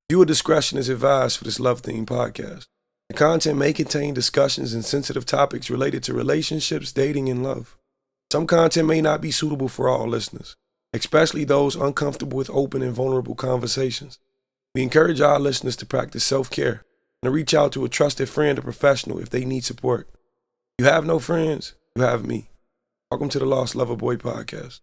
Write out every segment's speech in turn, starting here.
Viewer discretion is advised for this love-themed podcast. The content may contain discussions and sensitive topics related to relationships, dating, and love. Some content may not be suitable for all listeners, especially those uncomfortable with open and vulnerable conversations. We encourage our listeners to practice self-care and to reach out to a trusted friend or professional if they need support. You have no friends, you have me. Welcome to the Lost Lover Boy podcast.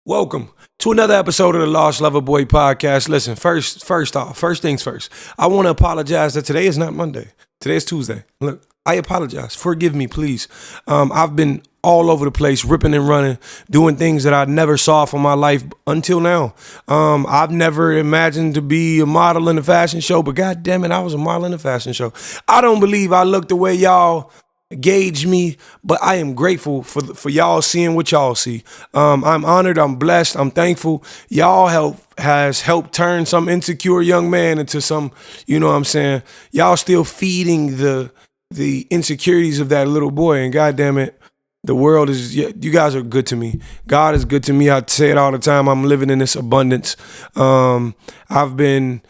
Welcome to another episode of the Lost Lover Boy podcast. Listen, first things first. I want to apologize that today is not Monday. Today is Tuesday. Look, I apologize. Forgive me, please. I've been all over the place, ripping and running, doing things that I never saw for my life until now. I've never imagined to be a model in a fashion show, but God damn it, I was a model in a fashion show. I don't believe I look the way y'all gauge me, but I am grateful for y'all seeing what y'all see. I'm honored, I'm blessed, I'm thankful. Y'all has helped turn some insecure young man into some, you know what I'm saying? Y'all still feeding the insecurities of that little boy, and God damn it, the world is, you guys are good to me. God is good to me. I say it all the time. I'm living in this abundance. I've been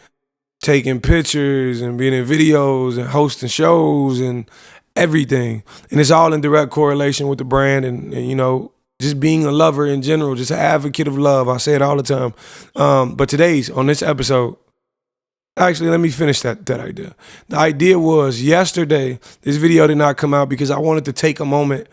taking pictures and being in videos and hosting shows and everything. And it's all in direct correlation with the brand and you know, just being a lover in general, just an advocate of love. I say it all the time. But on this episode, actually, let me finish that idea. The idea was yesterday, this video did not come out because I wanted to take a moment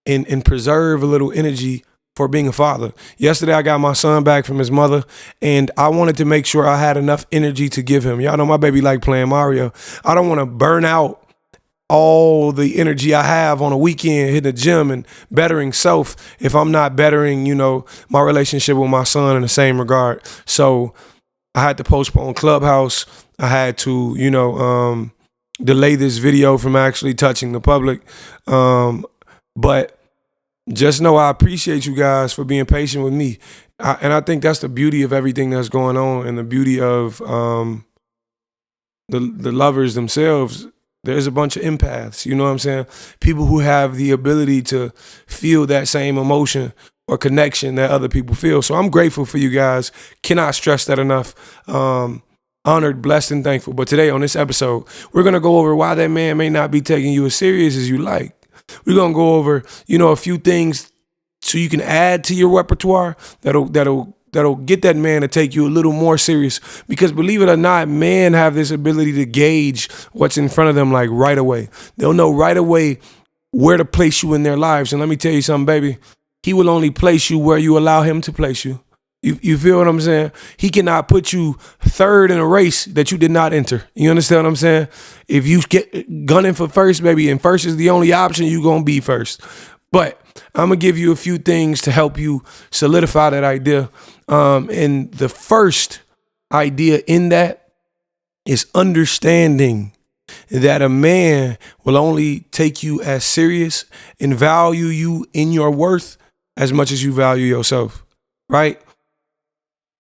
and preserve a little energy for being a father. Yesterday, I got my son back from his mother, and I wanted to make sure I had enough energy to give him. Y'all know my baby like playing Mario. I don't want to burn out all the energy I have on a weekend hitting the gym and bettering self if I'm not bettering, you know, my relationship with my son in the same regard. So I had to postpone Clubhouse. I had to, you know, delay this video from actually touching the public. But just know I appreciate you guys for being patient with me. And I think that's the beauty of everything that's going on and the beauty of the lovers themselves. There's a bunch of empaths, you know what I'm saying? People who have the ability to feel that same emotion or connection that other people feel. So I'm grateful for you guys. Cannot stress that enough. Honored, blessed, and thankful. But today on this episode, we're going to go over why that man may not be taking you as serious as you like. We're going to go over, you know, a few things so you can add to your repertoire that'll get that man to take you a little more serious. Because believe it or not, men have this ability to gauge what's in front of them like right away. They'll know right away where to place you in their lives. And let me tell you something, baby. He will only place you where you allow him to place you. You feel what I'm saying? He cannot put you third in a race that you did not enter. You understand what I'm saying? If you get gunning for first, baby, and first is the only option, you're going to be first. But I'm going to give you a few things to help you solidify that idea. And the first idea in that is understanding that a man will only take you as serious and value you in your worth as much as you value yourself, right?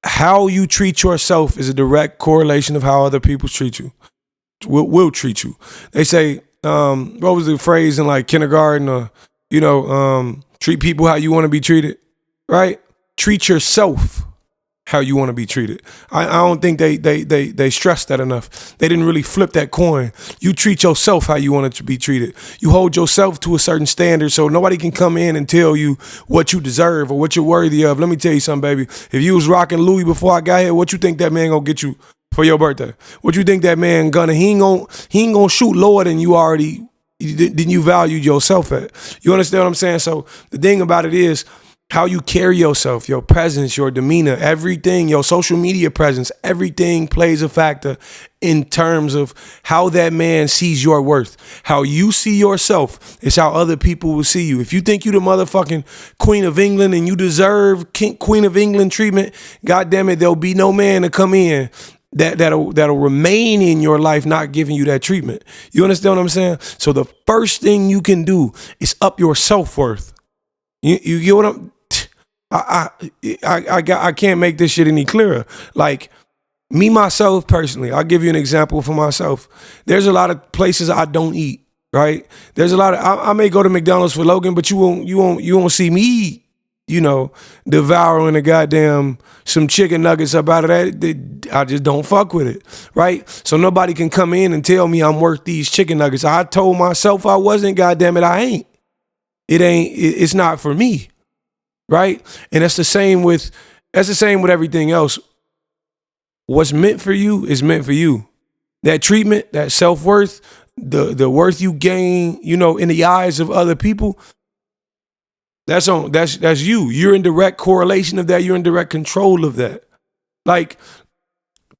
How you treat yourself is a direct correlation of how other people treat you, will treat you. They say, what was the phrase in like kindergarten or, you know, treat people how you want to be treated, right? Treat yourself how you want to be treated. I don't think they stress that enough. They didn't really flip that coin. You treat yourself how you want it to be treated. You hold yourself to a certain standard so nobody can come in and tell you what you deserve or what you're worthy of. Let me tell you something, baby. If you was rocking Louis before I got here, what you think that man gonna get you for your birthday? What you think that man gonna, he ain't gonna shoot lower than you already, than you valued yourself at. You understand what I'm saying? So the thing about it is, how you carry yourself, your presence, your demeanor, everything, your social media presence, everything plays a factor in terms of how that man sees your worth. How you see yourself is how other people will see you. If you think you the motherfucking Queen of England and you deserve Queen of England treatment, God damn it, there'll be no man to come in that'll remain in your life not giving you that treatment. You understand what I'm saying? So the first thing you can do is up your self-worth. You get what I can't make this shit any clearer. Like me, myself, personally, I'll give you an example for myself. There's a lot of places I don't eat, right? There's a lot of, I may go to McDonald's for Logan, but you won't see me eat devouring some chicken nuggets up out of that, I just don't fuck with it, right? So nobody can come in and tell me I'm worth these chicken nuggets. I told myself I wasn't, goddamn it, I ain't. It's not for me, right? And that's the same with everything else. What's meant for you is meant for you. That treatment, that self-worth, the worth you gain, in the eyes of other people, that's you. You're in direct correlation of that. You're in direct control of that. Like,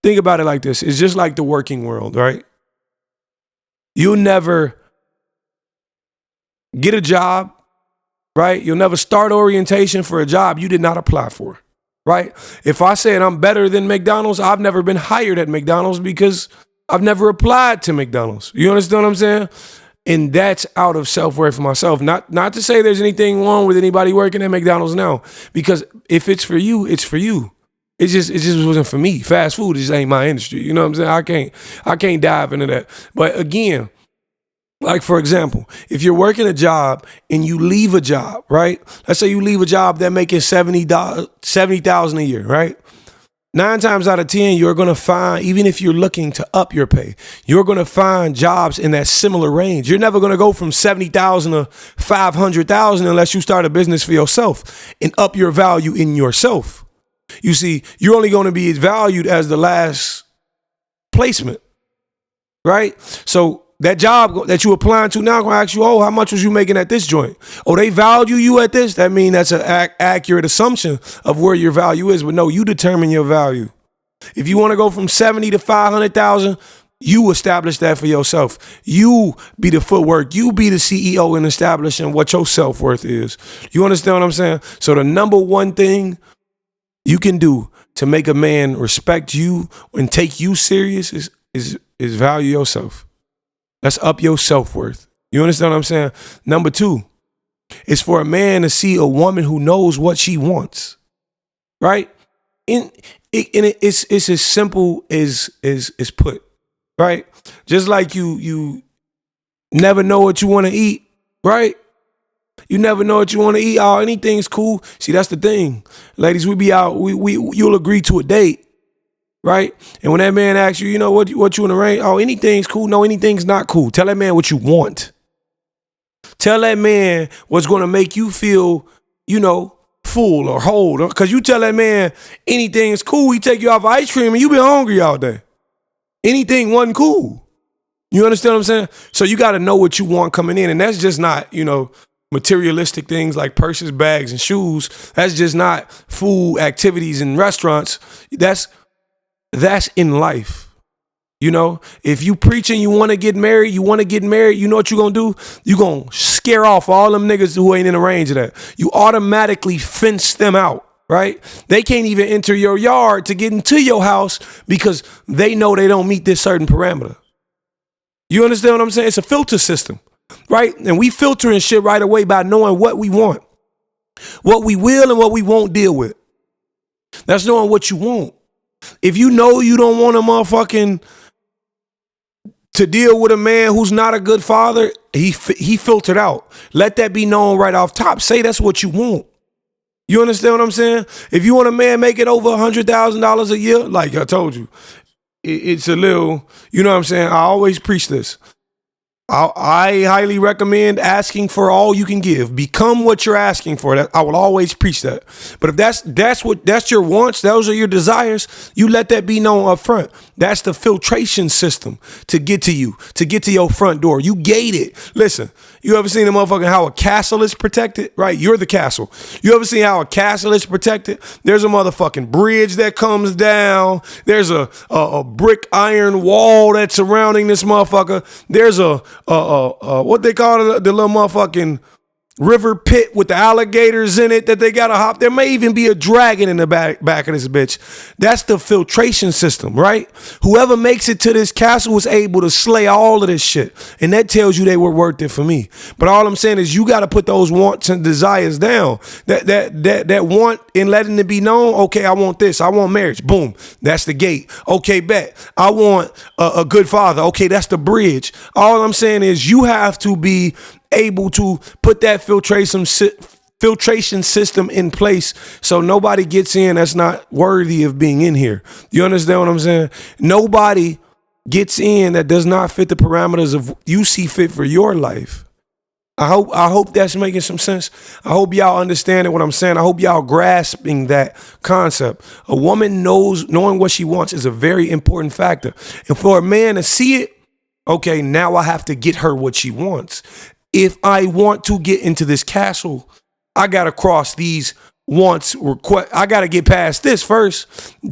think about it like this. It's just like the working world, right? You'll never get a job, right? You'll never start orientation for a job you did not apply for, right? If I said I'm better than McDonald's, I've never been hired at McDonald's because I've never applied to McDonald's. You understand what I'm saying? And that's out of self-worth for myself. Not to say there's anything wrong with anybody working at McDonald's now, because if it's for you, it's for you. It just wasn't for me. Fast food just ain't my industry. You know what I'm saying? I can't dive into that. But again, like for example, if you're working a job and you leave a job, right? Let's say you leave a job that making $70,000 a year, right? 9 times out of 10, you're going to find, even if you're looking to up your pay, you're going to find jobs in that similar range. You're never going to go from 70,000 to 500,000 unless you start a business for yourself and up your value in yourself. You see, you're only going to be valued as the last placement, right? So that job that you're applying to now, I'm going to ask you, how much was you making at this joint? They value you at this? That means that's an accurate assumption of where your value is. But no, you determine your value. If you want to go from 70 to 500,000, you establish that for yourself. You be the footwork. You be the CEO in establishing what your self-worth is. You understand what I'm saying? So the number one thing you can do to make a man respect you and take you serious is value yourself. Let's up your self-worth. You understand what I'm saying? Number 2 is for a man to see a woman who knows what she wants, right? It's as simple as put, right? Just like you never know what you want to eat, right? You never know what you want to eat. Anything's cool. See, that's the thing. Ladies, we be out, you'll agree to a date. Right? And when that man asks you, what you want to arrange? Anything's cool. No, anything's not cool. Tell that man what you want. Tell that man what's going to make you feel, full or whole. Because you tell that man anything's cool, he take you off ice cream and you been hungry all day. Anything wasn't cool. You understand what I'm saying? So you got to know what you want coming in. And that's just not, materialistic things like purses, bags, and shoes. That's just not food, activities, and restaurants. That's in life. If you preaching, you want to get married, you know what you're going to do? You're going to scare off all them niggas who ain't in the range of that. You automatically fence them out, right? They can't even enter your yard to get into your house because they know they don't meet this certain parameter. You understand what I'm saying? It's a filter system, right? And we filtering shit right away by knowing what we want, what we will and what we won't deal with. That's knowing what you want. If you know you don't want a motherfucking to deal with a man who's not a good father, he filtered out. Let that be known right off top. Say that's what you want. You understand what I'm saying? If you want a man making over $100,000 a year, like I told you, it's a little, you know what I'm saying? I always preach this. I highly recommend asking for all you can give. Become what you're asking for. I will always preach that. But if that's your wants, those are your desires, you let that be known up front. That's the filtration system to get to you, to get to your front door. You gate it. Listen, you ever seen how a castle is protected? Right? You're the castle. You ever seen how a castle is protected? There's a motherfucking bridge that comes down. There's a brick iron wall that's surrounding this motherfucker. There's what they call it, the little motherfucking river pit with the alligators in it that they gotta hop. There may even be a dragon in the back of this bitch. That's the filtration system, right? Whoever makes it to this castle was able to slay all of this shit. And that tells you they were worth it for me. But all I'm saying is you gotta put those wants and desires down. That want and letting it be known, okay, I want this. I want marriage. Boom. That's the gate. Okay, bet. I want a good father. Okay, that's the bridge. All I'm saying is you have to be able to put that filtration filtration system in place so nobody gets in that's not worthy of being in here. You understand what I'm saying? Nobody gets in that does not fit the parameters of you see fit for your life. I hope that's making some sense. I hope y'all understanding what I'm saying. I hope y'all grasping that concept. A woman knowing what she wants is a very important factor. And for a man to see it, okay, now I have to get her what she wants. If I want to get into this castle, I got to cross these wants, I got to get past this first.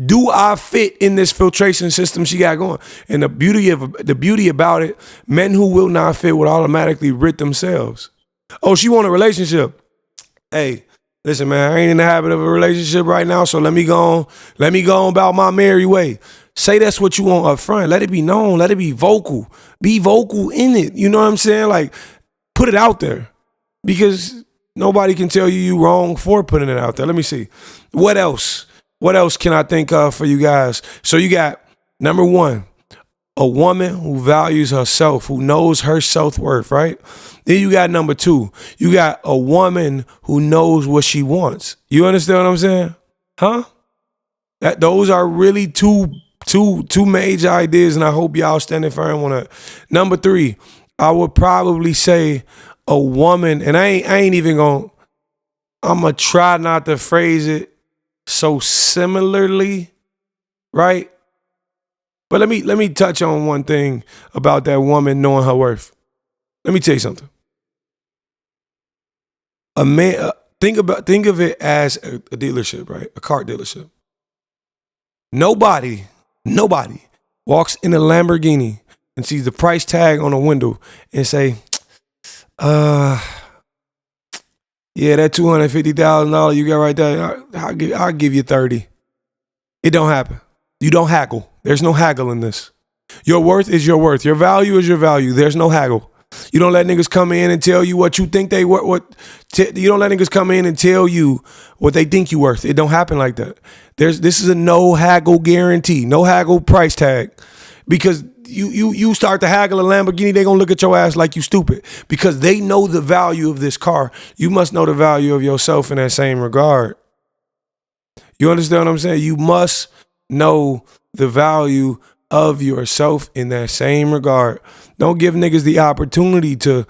Do I fit in this filtration system she got going? And the beauty about it, men who will not fit would automatically rid themselves. Oh, she want a relationship. Hey, listen, man, I ain't in the habit of a relationship right now, so let me go on about my merry way. Say that's what you want up front. Let it be known. Let it be vocal. Be vocal in it. You know what I'm saying? Like, put it out there. Because nobody can tell you wrong for putting it out there. Let me see. What else? What else can I think of for you guys? So you got, number one, a woman who values herself, who knows her self-worth, right? Then you got number two. You got a woman who knows what she wants. You understand what I'm saying? Huh? Those are really two major ideas, and I hope y'all standing firm on that. Number three, I would probably say a woman, and I ain't even I'm gonna try not to phrase it so similarly, right? But let me touch on one thing about that woman knowing her worth. Let me tell you something. A man, think of it as a dealership, right? A car dealership. Nobody walks in a Lamborghini and sees the price tag on a window and say, yeah, that $250,000 you got right there, I'll give you 30. It don't happen. You don't haggle. There's no haggle in this. Your worth is your worth. Your value is your value. There's no haggle. You don't let niggas come in and tell you what you think they worth. You don't let niggas come in and tell you what they think you worth. It don't happen like that. This is a no haggle guarantee, no haggle price tag, because you start to haggle a Lamborghini, they gonna look at your ass like you stupid because they know the value of this car. You must know the value of yourself in that same regard. You understand what I'm saying? You must know the value of yourself in that same regard. Don't give niggas the opportunity to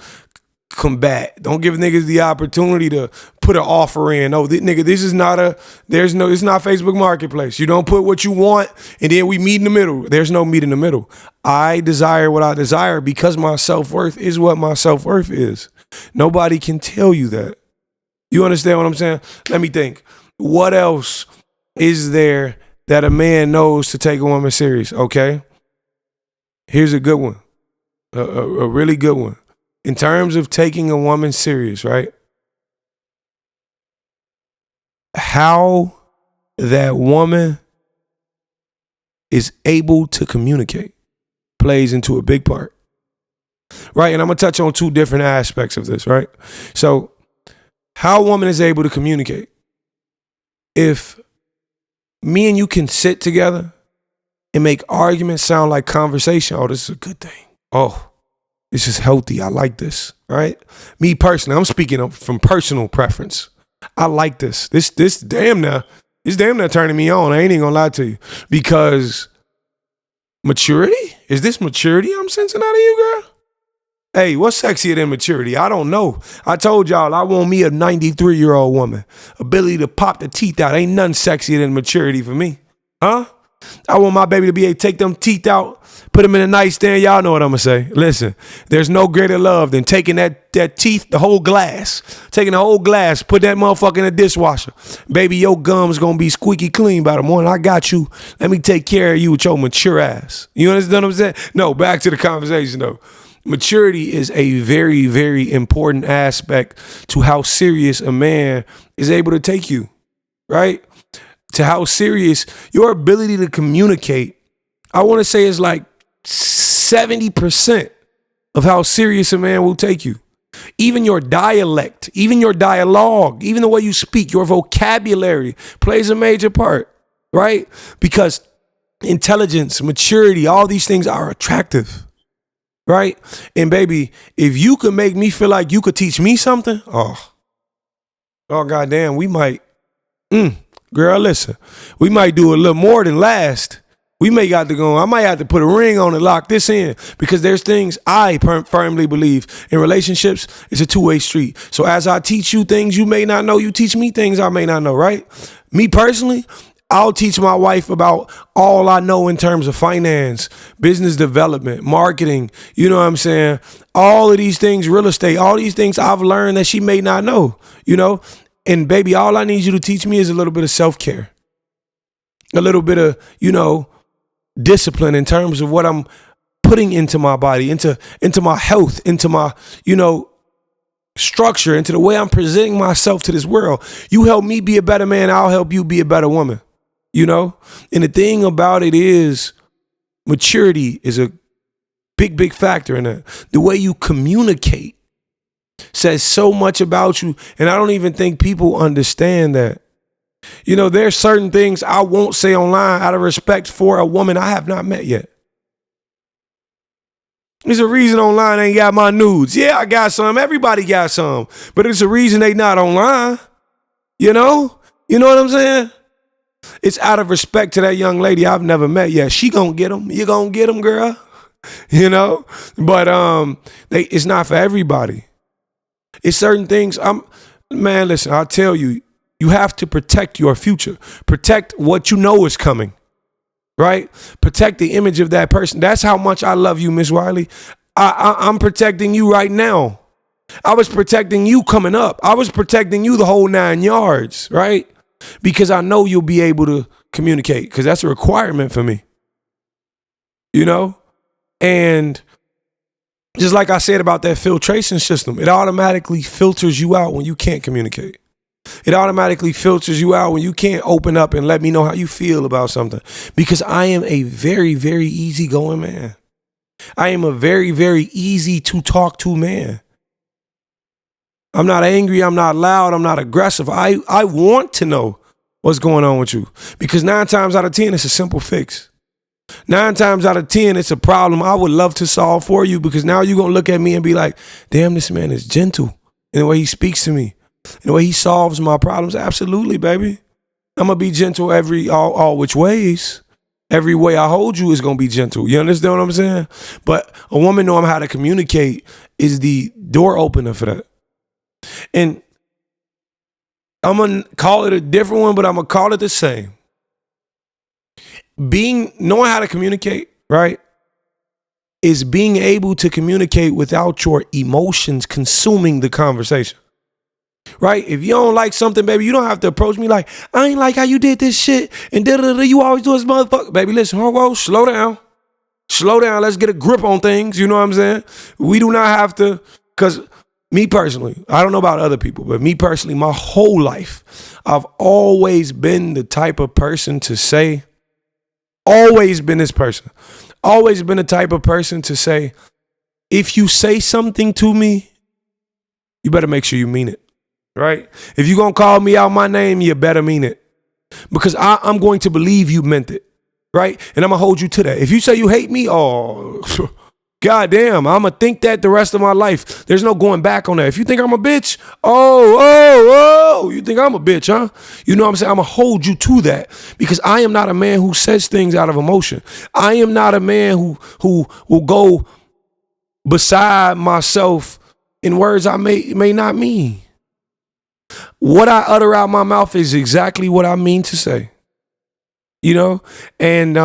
combat. Don't give niggas the opportunity to put an offer in. Oh, this is not it's not Facebook Marketplace. You don't put what you want and then we meet in the middle. There's no meet in the middle. I desire what I desire because my self-worth is what my self-worth is. Nobody can tell you that. You understand what I'm saying? Let me think. What else is there that a man knows to take a woman serious? Okay. Here's a good one. A really good one. In terms of taking a woman serious, right? How that woman is able to communicate plays into a big part, right? And I'm going to touch on two different aspects of this, right? So how a woman is able to communicate. If me and you can sit together and make arguments sound like conversation, oh, this is a good thing. Oh, this is healthy. I like this, right? Me personally, I'm speaking from personal preference. I like this. This damn near turning me on. I ain't even gonna lie to you. Because maturity? Is this maturity I'm sensing out of you, girl? Hey, what's sexier than maturity? I don't know. I told y'all I want me a 93-year-old woman. Ability to pop the teeth out. Ain't nothing sexier than maturity for me. Huh? I want my baby to be able to take them teeth out, put them in a nightstand. Y'all know what I'm going to say. Listen, there's no greater love than taking that teeth, the whole glass, put that motherfucker in the dishwasher. Baby, your gums going to be squeaky clean by the morning. I got you. Let me take care of you with your mature ass. You understand what I'm saying? No, back to the conversation though. Maturity is a very, very important aspect to how serious a man is able to take you, right? To how serious your ability to communicate, I want to say is like 70% of how serious a man will take you. Even your dialect, even your dialogue, even the way you speak, your vocabulary plays a major part, right? Because intelligence, maturity, all these things are attractive, right? And baby, if you could make me feel like you could teach me something, oh, Oh, goddamn, we might, girl, listen, we might do a little more than last. We may got to go. I might have to put a ring on and lock this in, because there's things I firmly believe in relationships. It's a two-way street. So as I teach you things you may not know, you teach me things I may not know, right? Me personally, I'll teach my wife about all I know in terms of finance, business development, marketing, you know what I'm saying? All of these things, real estate, all these things I've learned that she may not know, you know? And baby, all I need you to teach me is a little bit of self-care, a little bit of, you know, discipline in terms of what I'm putting into my body, into my health, into my, you know, structure, into the way I'm presenting myself to this world. You help me be a better man, I'll help you be a better woman, you know? And the thing about it is maturity is a big factor in that. The way you communicate says so much about you, and I don't even think people understand that. You know, there's certain things I won't say online out of respect for a woman I have not met yet. There's a reason online ain't got my nudes. Yeah, I got some. Everybody got some. But it's a reason they not online. You know? You know what I'm saying? It's out of respect to that young lady I've never met yet. She gonna get them. You gonna get them, girl. You know? But it's not for everybody. It's certain things. Man, listen, I'll tell you. You have to protect your future. Protect what you know is coming, right? Protect the image of that person. That's how much I love you, Miss Wiley. I'm protecting you right now. I was protecting you coming up. I was protecting you the whole 9 yards, right? Because I know you'll be able to communicate, because that's a requirement for me, you know? And just like I said about that filtration system, it automatically filters you out when you can't communicate. It automatically filters you out when you can't open up and let me know how you feel about something. Because I am a very, very easygoing man. I am a very, very easy to talk to man. I'm not angry. I'm not loud. I'm not aggressive. I want to know what's going on with you. Because 9 times out of 10, it's a simple fix. 9 times out of 10, it's a problem I would love to solve for you, because now you're going to look at me and be like, damn, this man is gentle in the way he speaks to me. And the way he solves my problems. Absolutely, baby. I'm going to be gentle all which ways. Every way I hold you is going to be gentle. You understand what I'm saying? But a woman knowing how to communicate is the door opener for that. And I'm going to call it a different one, but I'm going to call it the same. Knowing how to communicate, right, is being able to communicate without your emotions consuming the conversation. Right? If you don't like something, baby, you don't have to approach me like, I ain't like how you did this shit, and you always do this motherfucker. Baby, listen, whoa, slow down. Slow down. Let's get a grip on things. You know what I'm saying? We do not have to, because me personally, I don't know about other people, but me personally, my whole life, I've always been the type of person to say, always been this person, always been the type of person to say, if you say something to me, you better make sure you mean it. Right? If you're going to call me out my name, you better mean it. Because I'm going to believe you meant it. Right? And I'm going to hold you to that. If you say you hate me, oh, goddamn, I'm going to think that the rest of my life. There's no going back on that. If you think I'm a bitch, you think I'm a bitch, huh? You know what I'm saying? I'm going to hold you to that. Because I am not a man who says things out of emotion. I am not a man who will go beside myself in words I may not mean. What I utter out my mouth is exactly what I mean to say, you know? And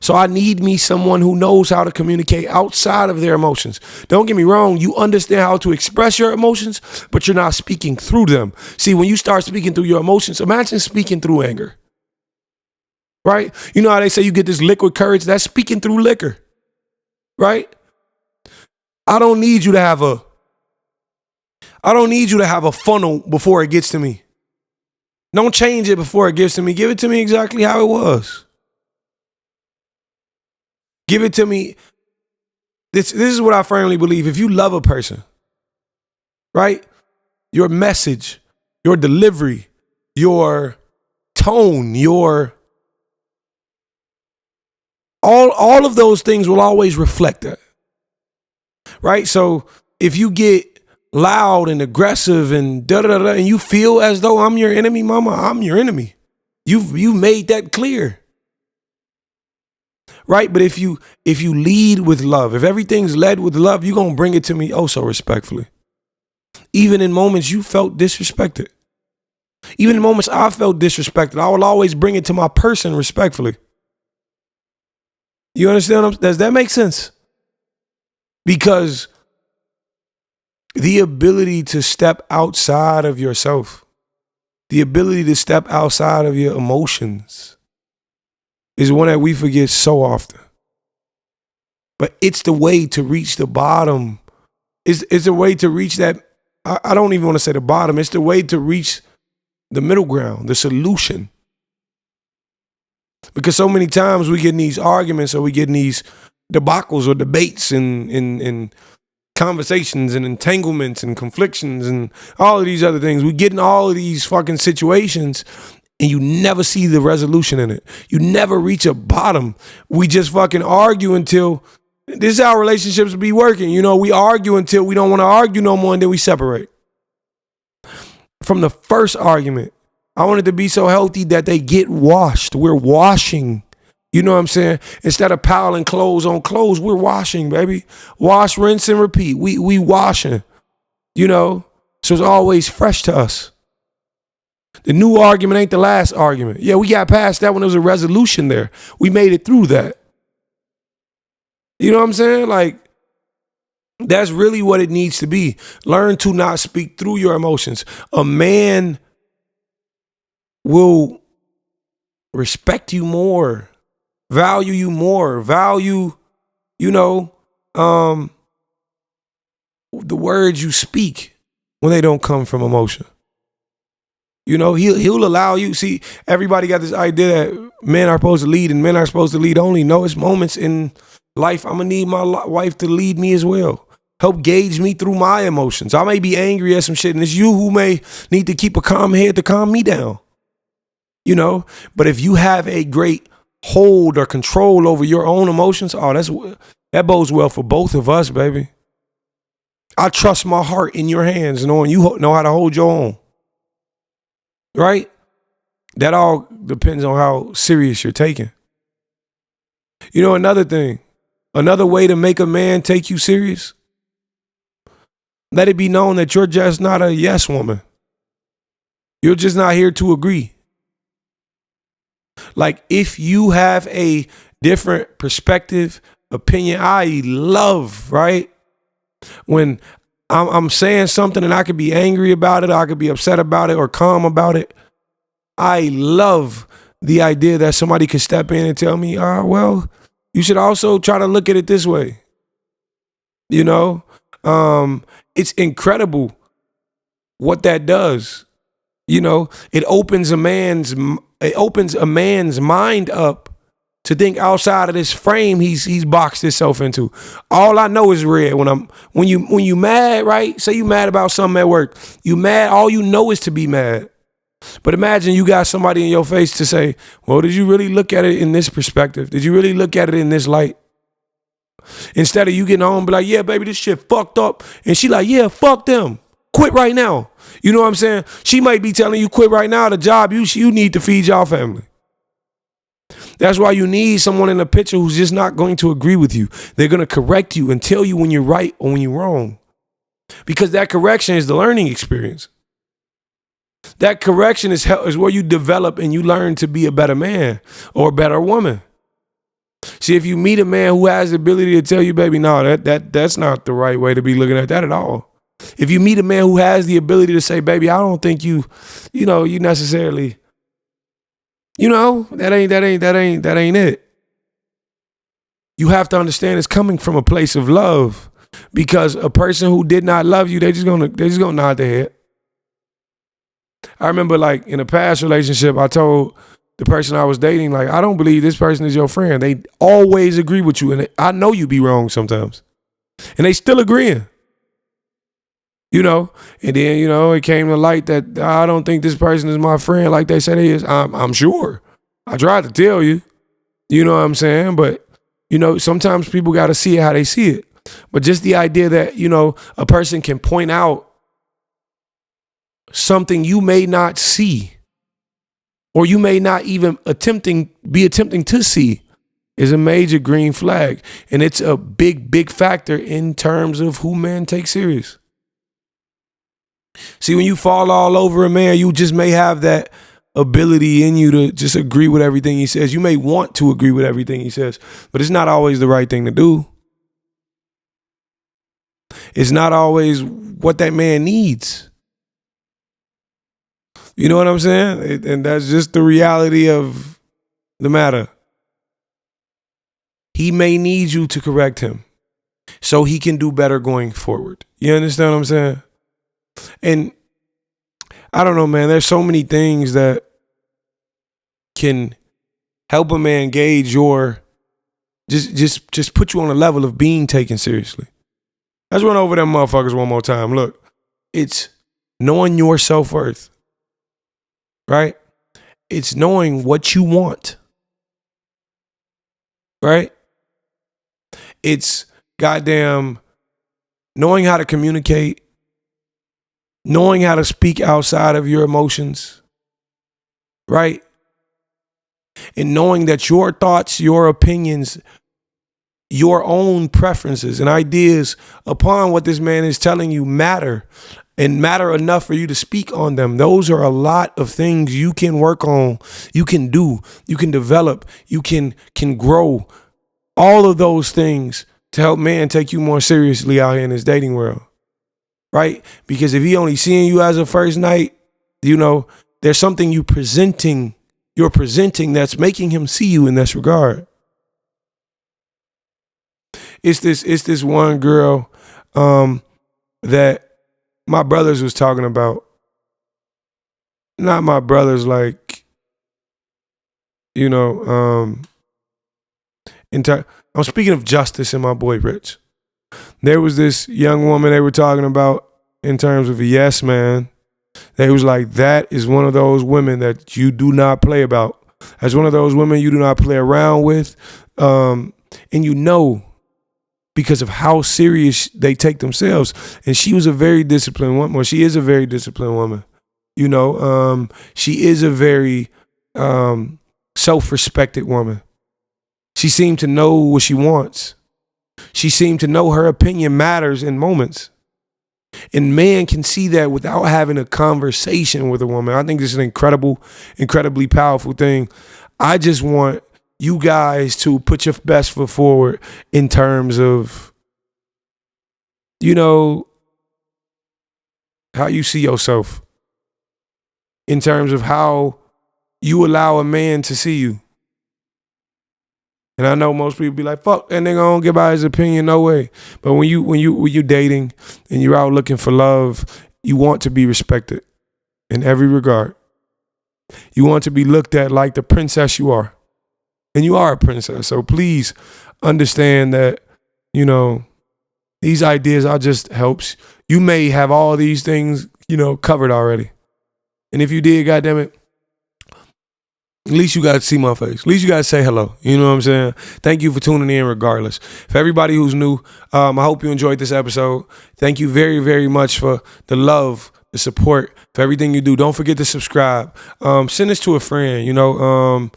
so I need me someone who knows how to communicate outside of their emotions. Don't get me wrong. You understand how to express your emotions, but you're not speaking through them. See, when you start speaking through your emotions, imagine speaking through anger, right? You know how they say you get this liquid courage? That's speaking through liquor, right? I don't need you to have a funnel before it gets to me. Don't change it before it gets to me. Give it to me exactly how it was. Give it to me. This is what I firmly believe. If you love a person, right? Your message, your delivery, your tone, all of those things will always reflect that. Right? So if you get loud and aggressive and da-da-da-da, and you feel as though I'm your enemy, mama, I'm your enemy. You've made that clear. Right? But if you lead with love, if everything's led with love, you're going to bring it to me oh so respectfully. Even in moments you felt disrespected. Even in moments I felt disrespected, I will always bring it to my person respectfully. You understand? Does that make sense? Because the ability to step outside of yourself, the ability to step outside of your emotions is one that we forget so often. But it's the way to reach the bottom. It's a way to reach that. I don't even want to say the bottom. It's the way to reach the middle ground, the solution. Because so many times we get in these arguments or we get in these debacles or debates and conversations and entanglements and conflictions and all of these other things. We get in all of these fucking situations and you never see the resolution in it. You never reach a bottom. We just fucking argue until, this is how relationships be working. You know, we argue until we don't want to argue no more and then we separate. From the first argument, I want it to be so healthy that they get washed. We're washing. You know what I'm saying? Instead of piling clothes on clothes, we're washing, baby. Wash, rinse, and repeat. We washing, you know? So it's always fresh to us. The new argument ain't the last argument. Yeah, we got past that when there was a resolution there. We made it through that. You know what I'm saying? Like, that's really what it needs to be. Learn to not speak through your emotions. A man will respect you more, value you more, value, you know, the words you speak when they don't come from emotion. You know, he'll allow you. See, everybody got this idea that men are supposed to lead and men are supposed to lead only. No, it's moments in life I'm going to need my wife to lead me as well. Help gauge me through my emotions. I may be angry at some shit and it's you who may need to keep a calm head to calm me down. You know, but if you have a great hold or control over your own emotions, that bodes well for both of us, baby. I trust my heart in your hands, knowing you know how to hold your own. Right? That all depends on how serious you're taking. You know, another thing, another way to make a man take you serious, let it be known that you're just not a yes woman. You're just not here to agree. Like, if you have a different perspective, opinion, I love, right? When I'm saying something and I could be angry about it, I could be upset about it or calm about it. I love the idea that somebody could step in and tell me, well, you should also try to look at it this way. You know, it's incredible what that does. You know, it opens a man's mind up to think outside of this frame he's boxed himself into. All I know is red. When you mad, right? Say you mad about something at work. You mad, all you know is to be mad. But imagine you got somebody in your face to say, well, did you really look at it in this perspective? Did you really look at it in this light? Instead of you getting home and be like, yeah, baby, this shit fucked up. And she like, yeah, fuck them. Quit right now. You know what I'm saying? She might be telling you quit right now, the job you need to feed your family. That's why you need someone in the picture who's just not going to agree with you. They're going to correct you and tell you when you're right or when you're wrong. Because that correction is the learning experience. That correction is where you develop and you learn to be a better man or a better woman. See, if you meet a man who has the ability to tell you, baby, no, that's not the right way to be looking at that at all. If you meet a man who has the ability to say, baby, I don't think you necessarily, that ain't it. You have to understand it's coming from a place of love, because a person who did not love you, they're just gonna nod their head. I remember, like, in a past relationship, I told the person I was dating, like, I don't believe this person is your friend. They always agree with you, and I know you be wrong sometimes. And they still agreeing. And then, it came to light that I don't think this person is my friend like they said he is. I'm sure. I tried to tell you, you know what I'm saying? But, sometimes people got to see it how they see it. But just the idea that, a person can point out something you may not see, or you may not even be attempting to see, is a major green flag. And it's a big, big factor in terms of who men take serious. See, when you fall all over a man, you just may have that ability in you to just agree with everything he says. You may want to agree with everything he says, but it's not always the right thing to do. It's not always what that man needs. You know what I'm saying? And that's just the reality of the matter. He may need you to correct him so he can do better going forward. You understand what I'm saying? And I don't know, man. There's so many things that can help a man gauge your, just put you on a level of being taken seriously. Let's run over them motherfuckers one more time. Look, it's knowing your self-worth, right? It's knowing what you want, right? It's goddamn knowing how to communicate, knowing how to speak outside of your emotions, right? And knowing that your thoughts, your opinions, your own preferences and ideas upon what this man is telling you matter, and matter enough for you to speak on them. Those are a lot of things you can work on, you can do, you can develop, you can grow. All of those things to help man take you more seriously out here in this dating world, right? Because if he only seeing you as a first night, there's something you're presenting that's making him see you in this regard. It's this one girl that my brothers was talking about. Not my brothers, like, I'm speaking of Justice and my boy Rich. There was this young woman they were talking about in terms of a yes man. They was like, that is one of those women that you do not play about. That's one of those women you do not play around with. And because of how serious they take themselves. And she was a very disciplined woman. Well, she is a very disciplined woman. She is a very self-respected woman. She seemed to know what she wants. She seemed to know her opinion matters in moments. And man can see that without having a conversation with a woman. I think this is an incredibly powerful thing. I just want you guys to put your best foot forward in terms of, how you see yourself, in terms of how you allow a man to see you. And I know most people be like, fuck that nigga, I don't give out his opinion, no way. But when you dating and you're out looking for love, you want to be respected in every regard. You want to be looked at like the princess you are. And you are a princess. So please understand that, these ideas are just helps. You may have all these things, covered already. And if you did, goddammit, at least you got to see my face. At least you got to say hello. You know what I'm saying? Thank you for tuning in regardless. For everybody who's new, I hope you enjoyed this episode. Thank you very, very much for the love, the support, for everything you do. Don't forget to subscribe. Send this to a friend,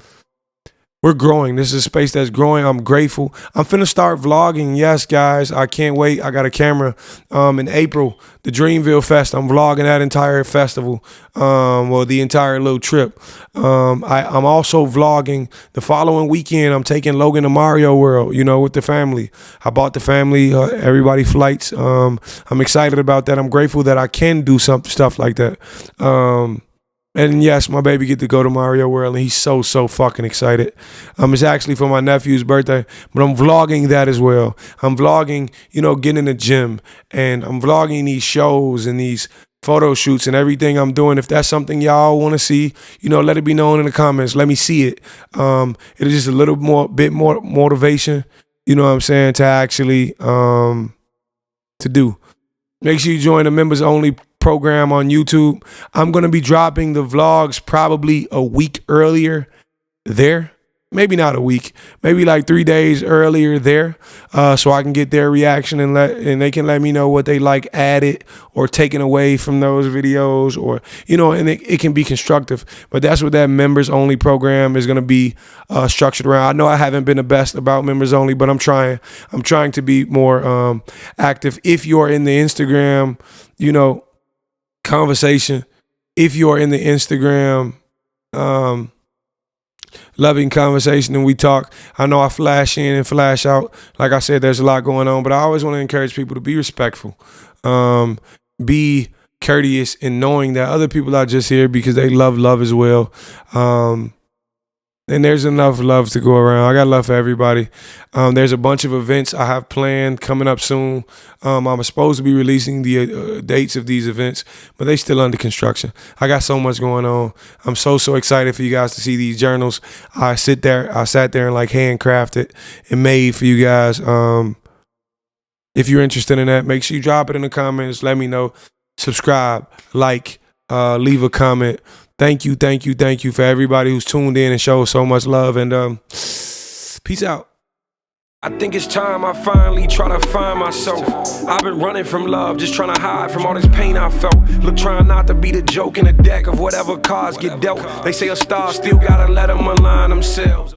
We're growing. This is a space that's growing. I'm grateful. I'm finna start vlogging. Yes, guys. I can't wait. I got a camera. In April, the Dreamville Fest. I'm vlogging that entire festival. The entire little trip. I'm also vlogging the following weekend. I'm taking Logan to Mario World, with the family. I bought the family, everybody flights. I'm excited about that. I'm grateful that I can do stuff like that. And yes, my baby get to go to Mario World, and he's so fucking excited. It's actually for my nephew's birthday, but I'm vlogging that as well. I'm vlogging, getting in the gym, and I'm vlogging these shows and these photo shoots and everything I'm doing. If that's something y'all want to see, let it be known in the comments. Let me see it. It'll just a little bit more motivation, to actually to do. Make sure you join the members only program on YouTube. I'm going to be dropping the vlogs probably a week earlier there. maybe not a week, maybe like 3 days earlier there, so I can get their reaction and they can let me know what they like added or taken away from those videos, or and it can be constructive. But that's what that members only program is going to be structured around. I know I haven't been the best about members only, but I'm trying to be more active. If you're in the Instagram, conversation, if you're in the Instagram loving conversation and we talk, I know I flash in and flash out. Like I said, there's a lot going on, but I always want to encourage people to be respectful, be courteous, in knowing that other people are just here because they love as well. And there's enough love to go around. I got love for everybody. There's a bunch of events I have planned coming up soon. I'm supposed to be releasing the dates of these events, but they still under construction. I got so much going on. I'm so excited for you guys to see these journals. I sat there and like handcrafted and made for you guys. If you're interested in that, make sure you drop it in the comments. Let me know. Subscribe, like, leave a comment. Thank you for everybody who's tuned in and shows so much love, and peace out. I think it's time I finally try to find myself. I've been running from love, just trying to hide from all this pain I felt. Look, trying not to be the joke in the deck of whatever cards get dealt. They say a star still gotta let them align themselves.